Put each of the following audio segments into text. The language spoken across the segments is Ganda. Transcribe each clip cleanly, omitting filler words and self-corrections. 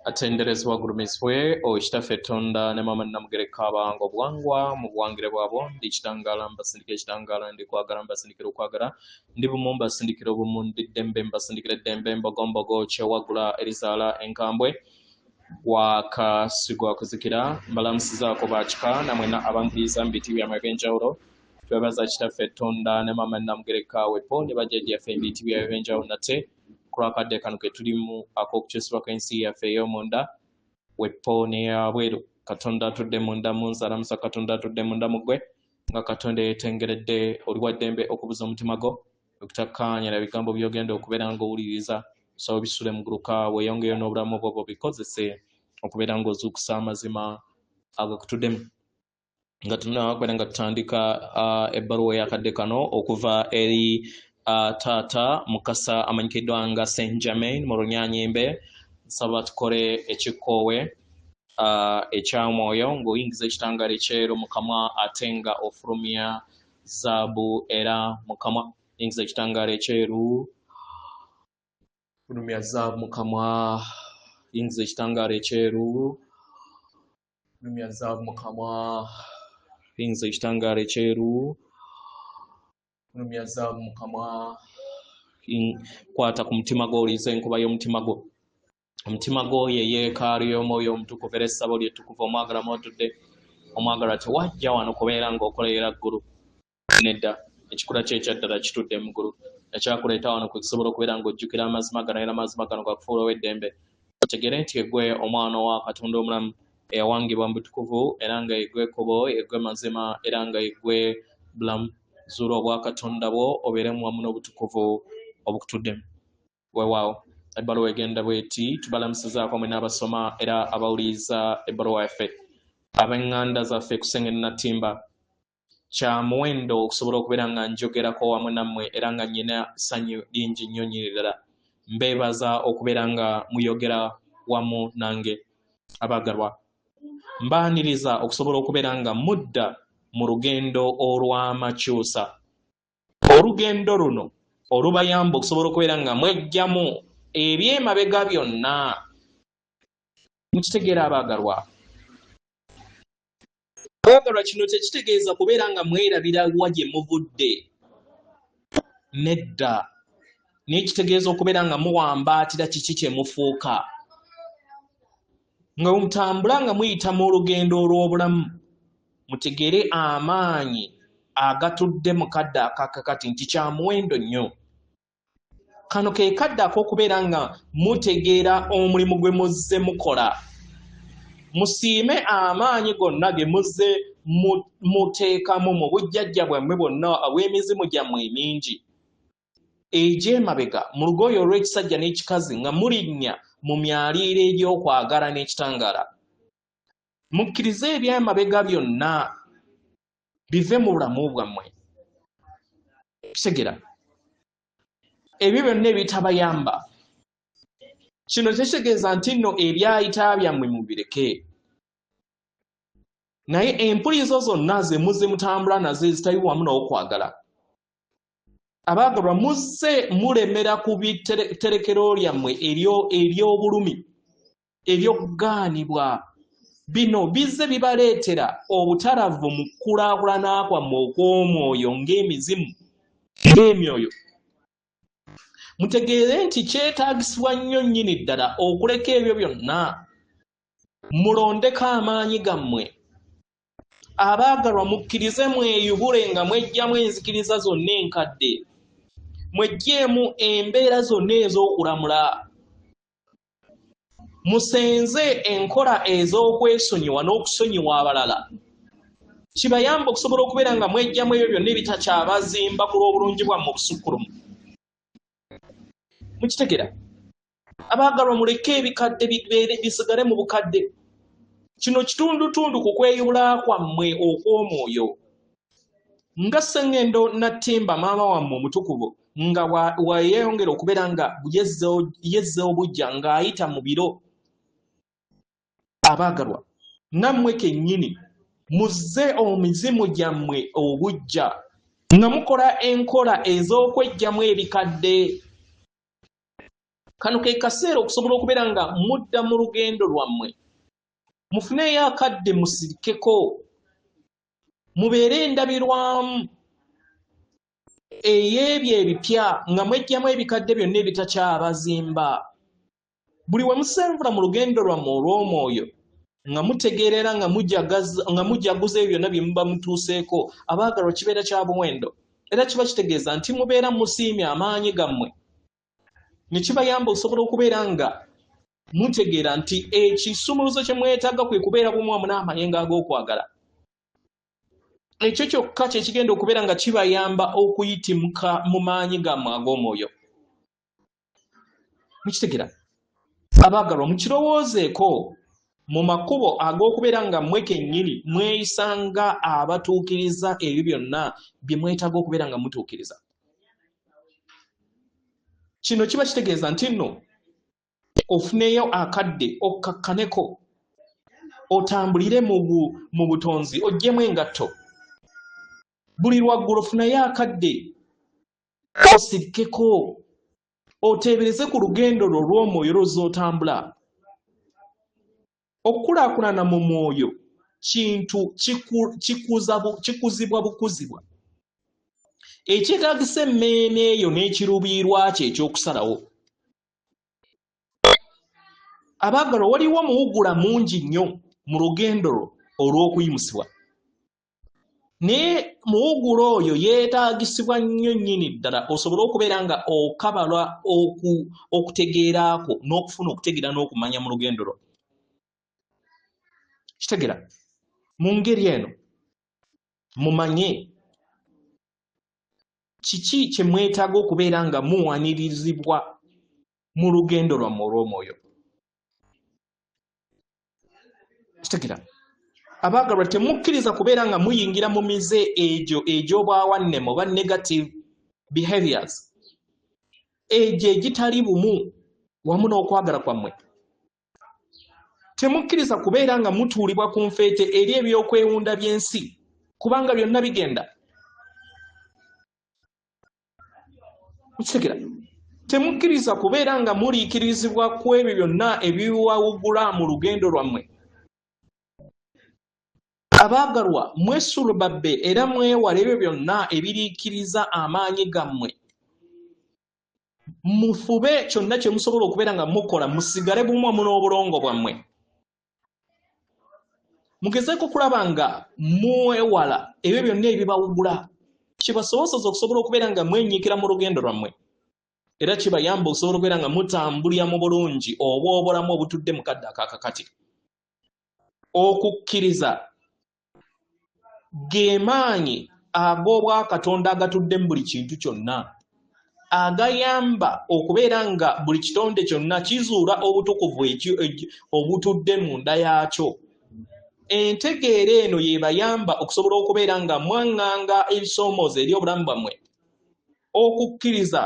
atenderezebwa gulumizibwe okitaffe Tonda ne mama namugereka abango bwangwa mu buwangire bwabo ndi kitangala mbasindikira ekitangala ndi kwagala mbasindikira okwagala ndi bumu mbasindikira obumu ndi ddembe mbasindikira eddembe mbogombogo kyewagula erizaala enkambwe wakasigwa kuzikira mbalamusizaako bakika namwena abankiriza mu biti byamwe ebyenjawulo twebaza kitaffe Tonda ne mama namugereka wepo ne bajjajjaffe mu biti byabwe ebyenjawulo nate kulakadde kano ke tulimu ak'okukyusibwa kw'ensi yaffe ey'omunda wepo n'eyabweru Katonda atudde munda mu nsalamusa Katonda atudde munda mu ggwe nga Katonda yeetengeredde oli wa ddembe okubuza omutima gwo okutakkaanyira bigambo by'ogenda okubeera ng'owuliriza so bisule mu gguluka weeyongeyo n'obulamu bwo bikozese okubeera ng'ozuukusa amazima agakutuddemu nga tunakubeera nga tutandika ebbaluwa ey'akadde kano okuva eri Tata Mukasa amanyikiddwa nga Saint Germain mu Runyaanyimbe nsaba tukole ekikoowe ekyamwoyo ng'oyingiza ekitangaala ekyeru mu kamwa ate nga ofulumya zaabu era mu kamwa yingiza ekitangaala ekyeru fulumya zaabu mu kamwa yingiza ekitangaala ekyeru fulumya zaabu mu kamwa yingiza ekitangaala ekyeru fulumya zaabu mu kamwa kwata ku mutima gwo oliiza enkuba y'omutima gwo omutima gwo ye yeekaalu y'omwoyo omutukuvu era essabo lyettukuvu omwagala mwotudde omwagala tewajja wano kubeera ng'okolera ggulu nedda ekikula kye ekyaddala kitudde mu ggulu ekyakuleeta wano kusobola okubeera ng'ojjukira amazima gano era amazima gano gakufuula ow'eddembe otegere nti eggwe omwana wa Katonda omulamu eyawangibwa mu butukuvu era nga eggwe ekkubo eggwe mazima era nga eggwe bulamu zuula obwa Katonda bwo obeeremu wamu n'obutukuvu obukutuddemu weewaawo ebbaluwa egenda bweti tubalamusizaako mwe n'abasoma era abawuliriza ebbaluwa yaffe ab'eŋŋanda zaffe kusengeni Natimba kya muwendo okusobola okubeera nga njogerako wamu nammwe era nga nnyina ssanyu lingi nnyo nnyini mbeebaza okubeera nga muyogera wamu nange abaagalwa mbaaniriza okusobola okubeera nga mudda mu lugendo olw'amakyusa olugendo luno olubayamba okusobola okubeera nga mwegyamu ebyemabega byonna mukitegeera abaagalwa kino tekitegeeza kubeera nga mwerabira wa gye muvudde nedda naye kitegeeza okubeera nga muwambaatira kiki kye mufuuka nga mutambula nga muyita mu lugendo olw'obulamu mutegere amaanyi agatudde mu kadde akakakati nti kya muwendo nnyo kano ke kadde ak'okubeera nga mutegeera omulimu gwe muzze mukola musiime amaanyi gonna ge muzze muteekamu mu bujjajja bwammwe bwonna abw'emizimu gyammwe emingi egy'emabega mu lugoye olw'ekisajja n'ekikazi nga mulinnya mu myaliiro egy'okwagala n'ekitangaala mukkirize eby'emabega byonna bive mu bulamu bwammwe kitegera ebyo byonna ebitabayamba kino tekitegeeza nti nno ebyayita byammwe mubireke naye empulizo zonna ze muzze mutambula nazo ezitali wamu n'okwagala abaagalwa muzze mulemera ku biterekero lyammwe ery'obulumi eby'okugaanibwa bino bizze bibaleetera obutalavu mu kulaakulana kwammwe okw'omwoyo ng'emizimu ng'emyoyo mutegeere nti kyetaagisibwa nnyo nnyini ddala okuleka ebyo byonna mulondeko amaanyi gammwe abaagalwa mukkirize mweyubule nga mwejjamu enzikiriza zonna enkadde mwejjeemu embeera zonna ez'okulamula musenze enkola ez'okwesonyiwa n'okusonyiwa abalala kibayamba okusobola okubeera nga mwejjamu ebyo byonna ebitakyabazimba ku lw'obulungi bwammwe obusukkulumu mukitegera abaagalwa muleke ebikadde bisigale mu bukadde kino kitundutundu ku kweyubula kwammwe okw'omwoyo nga Sseŋŋendo Natimba maama wammwe omutukuvu nga wayeyongera okubeera nga yezzeewo bujja ng'ayita mu biro abaagalwa nammwe kennyini muzze omizimu gyammwe obujja nga mukola enkola ez'okwejjamu ebikadde kano ke kaseera okusobola okubeera nga mudda mu lugendo lwammwe mufuneyo akadde musirikeko mubeere endabirwamu ey'ebyo ebipya nga mwejjamu ebikadde byonna ebitakyabazimba buli we musenvula mu lugendo lwammwe olw'omwoyo nga mutegeerera nga mujjaguza ebyo byonna bye muba mutuuseeko abaagalwa kibeera kya buwendo era kiba kitegeeza nti mubeera musiimye amaanyi gammwe ne kibayamba okusobola okubeera nga mutegeera nti ekisumuluzo kye mwetaaga kwe kubeera bumwamu n'amayengo ag'okwagala ekyo kyokka kye kigenda okubeera nga kibayamba okuyitimuka mu maanyi gammwe ag'omwoyo mukitegeera abaagalwa mukirowoozeeko mu makubo ag'okubeera nga mmwe kennyini mweyisanga abatuukiriza ebyo byonna bye mwetaaga okubeera nga mutuukiriza kino kiba kitegeeza nti nno ofuneyo akadde okkakkaneko otambulire mu butonzi oggyemu engatto buli lwaggulu ofunayo akadde osirikeko oteebereze ku lugendo lwo olw'omwoyo lw'ozootambula okukulaakulana mu mwoyo kintu kikuzibwa bukuzibwa ekyetaagisa emmeeme eyo n'ekiruubirirwa kye ekyokusalawo abaagalwa waliwo muwugula mungi nnyo mu lugendo lwo olw'okuyimusibwa naye muwugula oyo yeetaagisibwa nnyo nnyini ddala osobole okubeera nga okabalwa okutegeeraako n'okufuna okutegeera n'okumanya mu lugendo lwo kitegeera mu ngeri eno mumanye kiki kye mwetaaga okubeera nga muwanirizibwa mu lugendo lwammwe olw'omwoyo kitegeera abaagalwa temukkiriza kubeera nga muyingira mu mize egyo egy'obwawannemo oba negative behaviors egyo egitali bumu wamu n'okwagala kwammwe temukkiriza kubeera nga mutuulibwa ku nfeete eri ebyokwewunda by'ensi kubanga byonna bigenda kitegeera temukkiriza kubeera nga muliikirizibwa ku ebyo byonna ebiwawugula mu lugendo lwammwe abaagalwa mwesulubabbe era mwewala ebyo byonna ebiriikiriza amaanyi gammwe mufube kyonna kye musobola okubeera nga mukola musigale bumwamu n'obulongo bwammwe mugezeeko okulaba nga mwewala ebyo byonna ebibawugula kibasobozesa okusobola okubeera nga mwenyiikira mu lugendo lwammwe era kibayamba okusobola okubeera nga mutambulira mu bulungi oba obulamu obutudde mu kadde akaakakati okukkiriza ge maanyi ag'obwakatonda agatudde mu buli kintu kyonna agayamba okubeera nga buli kitonde kyonna kizuula obutukuvu obutudde munda yaakyo entegeera eno yebayamba okusobola okubeera nga mwaŋŋanga ebisoomoozo eri obulamu bwammwe okukkiriza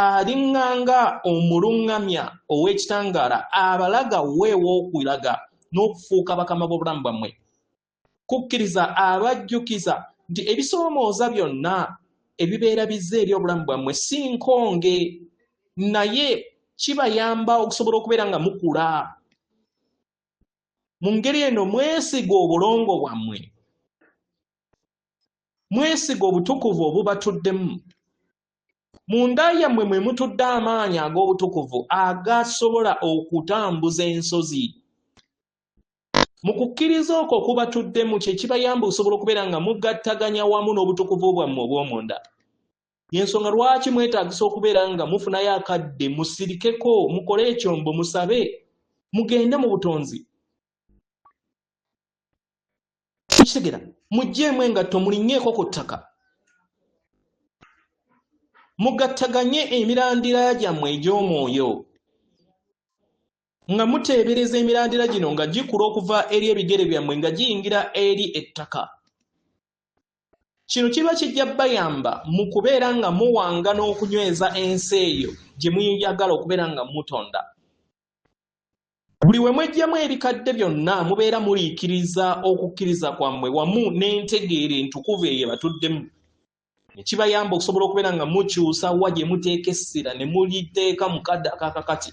aliŋŋanga omuluŋŋamya ow'ekitangaala abalaga weewa okulaga n'okufuuka bakama b'obulamu bwammwe kukkiriza abajjukiza nti ebisoomooza byonna ebibeera bizze eri obulamu bwammwe si nkonge naye kibayamba okusobola okubeera nga mukula mu ngeri eno mwesiga obulongo bwammwe mwesiga obutukuvu obubatuddemu munda yammwe mwe mutudde amaanyi ag'obutukuvu agasobola okutambuza ensozi mu kukkiriza okwo okubatuddemu kye kibayamba okusobola okubeera nga mugattaganya wamu n'obutukuvu bwammwe obw'omunda yensonga lwaki mwetaagisa okubeera nga mufunayo akadde musirikeko mukole ekyombo musabe mugende mu butonzi kitegera mugjeemu engatto mulinnyeeko ku ttaka mugattaganye emirandira gyammwe egy'omwoyo nga muteebereza emirandira gino nga gikula okuva eri ebigere byammwe nga giyingira eri ettaka kino kiba kijja bayamba mu kubeera nga muwanga n'okunyweza ensi eyo gye muyagala okubeera nga mutonda buli we mwejjamu ebikadde byonna mubeera muliikiriza okukkiriza kwammwe wamu n'entegeera entukuvu eyo batuddemu kibayamba okusobola okubeera nga mukyusa wa gye muteeka essira ne muliteeka mu kadde akakakati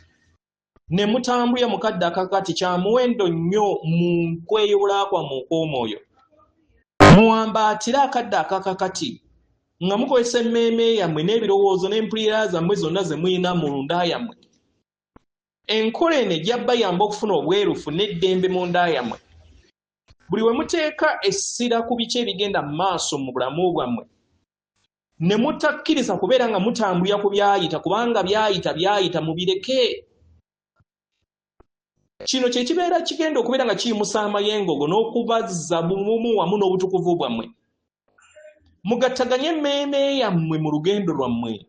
ne mutambulira mu kadde akakati kya muwendo nnyo mu kweyobola kwammwe okw'omwoyo. Muwambaatire akadde akakakati nga mukozesa emmeeme yammwe n'ebirowoozo n'empulira zammwe zonna ze muyina mu lunda yammwe. Enkola eno ejja bayamba okufuna obwerufu n'eddembe mu nda yammwe. Buli we muteeka essira ku biki ebigenda mu maaso mu bulamu bwammwe ne mutakkiriza kubeera nga mutambulira ku byayita, kubanga byayita mubireke. Kino kye kibeera kigenda okubeera nga kiyimusa amayengogo n'okubazza bumu wamu n'obutukuvu bwammwe. Mugattaganye emmeeme yammwe mu lugendo lwammwe.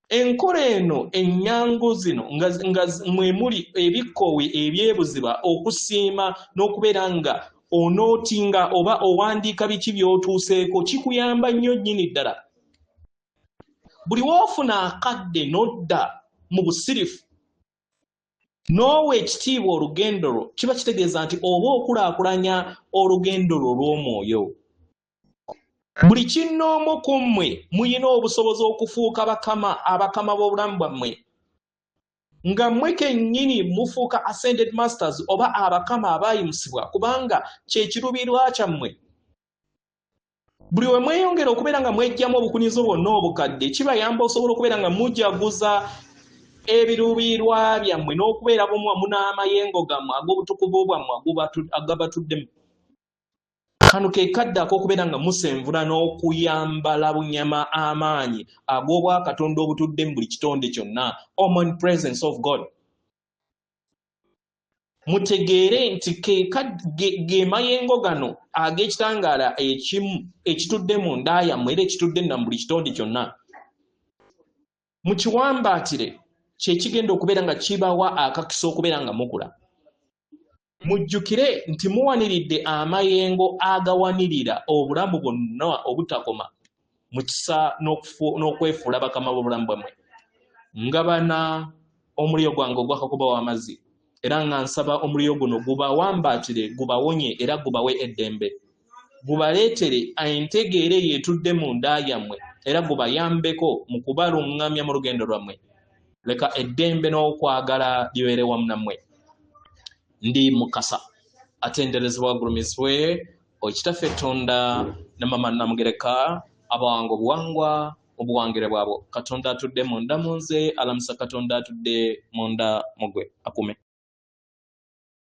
Enkola eno ennyangu zino nga mwe muli ebikkowe ebyebuziba okusiima n'okubeera nga onootinga oba owandiika biki by'otuuseeko kikuyamba nnyo nnyini ddala. Buli woofuna akadde n'odda mu busirifu n'owa ekitiibwa olugendo lwo kiba kitegeeza nti oba okulaakulanya olugendo lwo olw'omwoyo. Buli kinnoomu ku mmwe muyina obusobozi okufuuka abakama b'obulamu bwammwe, nga mmwe kennyini mufuuka ascended masters oba abakama abaayimusibwa, kubanga kye kiruubirirwa kyammwe. Buli we mweyongera okubeera nga mwejjamu obukunizo bwonna obukadde kibayamba osobola okubeera nga mujaguza ebiruubirirwa byammwe n'okubeera bumu wamu n'amayengo gammwe ag'obutukuvu bwammwe agabatuddemu. Kano ke kadde ak'okubeera nga musenvula n'okuyambala bunyama amaanyi ag'obwakatonda obutudde mu buli kitonde kyonna, omnipresence of God. Mutegeere nti ge mayengo gano ag'ekitangaala ekimu ekitudde mu nda yammwe era ekitudde na mu buli kitonde kyonna. Mukiwambaatire kye kigenda okubeera nga kibawa akakisa okubeera nga mukula. Mujjukire nti muwaniridde amayengo agawanirira obulamu bwonna obutakoma mu kisa n'okwefuula bakama b'obulamu bwammwe. Ngabana omuliro gwange ogwakakuba w'amazzi era nga nsaba omuliro guno gubawambaatire, gubawonye era gubawe eddembe, gubaleetere entegeera yeetudde mu nda yammwe era gubayambeko mu kubaluŋŋamya mu lugendo lwammwe. Leka eddembe n'okwagala bibeere wamu nammwe. Ndi Mukasa atenderezebwa agulumizibwe Okitaffe Tonda ne Mama Namugereka abawanga obuwangwa obuwangire bwabo. Katonda atudde munda mu nze, alamusa Katonda atudde munda mu gwe akume.